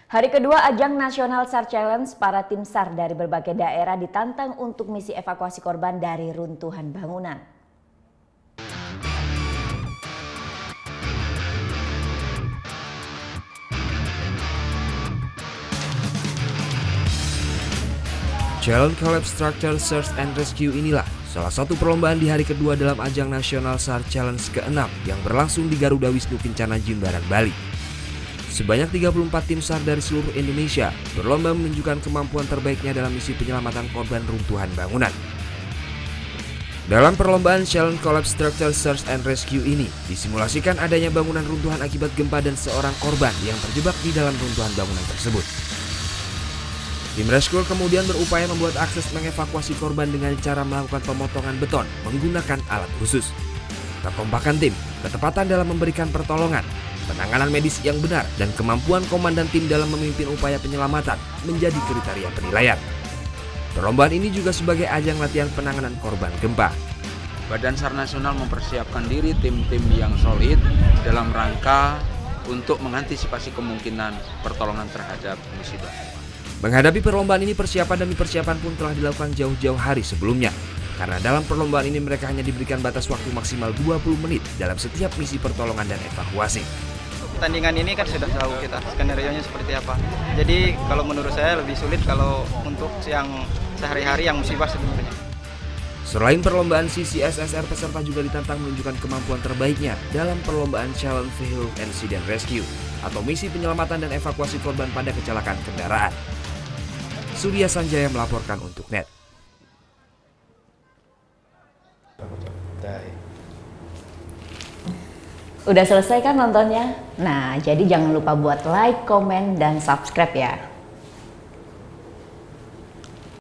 Hari kedua ajang Nasional SAR Challenge, para tim SAR dari berbagai daerah ditantang untuk misi evakuasi korban dari runtuhan bangunan. Challenge Collapse Structure Search and Rescue inilah salah satu perlombaan di hari kedua dalam ajang Nasional SAR Challenge ke-6 yang berlangsung di Garuda Wisnu Kencana, Jimbaran, Bali. Sebanyak 34 tim SAR dari seluruh Indonesia berlomba menunjukkan kemampuan terbaiknya dalam misi penyelamatan korban runtuhan bangunan. Dalam perlombaan Challenge Collapse Structure Search and Rescue ini, disimulasikan adanya bangunan runtuhan akibat gempa dan seorang korban yang terjebak di dalam runtuhan bangunan tersebut. Tim rescue kemudian berupaya membuat akses mengevakuasi korban dengan cara melakukan pemotongan beton menggunakan alat khusus. Kekompakan tim, ketepatan dalam memberikan pertolongan, penanganan medis yang benar, dan kemampuan komandan tim dalam memimpin upaya penyelamatan menjadi kriteria penilaian. Perlombaan ini juga sebagai ajang latihan penanganan korban gempa. Badan SAR Nasional mempersiapkan diri tim-tim yang solid dalam rangka untuk mengantisipasi kemungkinan pertolongan terhadap musibah. Menghadapi perlombaan ini, persiapan demi persiapan pun telah dilakukan jauh-jauh hari sebelumnya. Karena dalam perlombaan ini mereka hanya diberikan batas waktu maksimal 20 menit dalam setiap misi pertolongan dan evakuasi. Pertandingan ini kan sudah tahu kita skenario-nya seperti apa. Jadi kalau menurut saya lebih sulit kalau untuk yang sehari-hari yang musibah sebenarnya. Selain perlombaan CCSSR, peserta juga ditantang menunjukkan kemampuan terbaiknya dalam perlombaan Challenge Vehicle Incident Rescue atau misi penyelamatan dan evakuasi korban pada kecelakaan kendaraan. Surya Sanjaya melaporkan untuk NET. Udah selesai kan nontonnya? Nah, jadi jangan lupa buat like, komen, dan subscribe ya.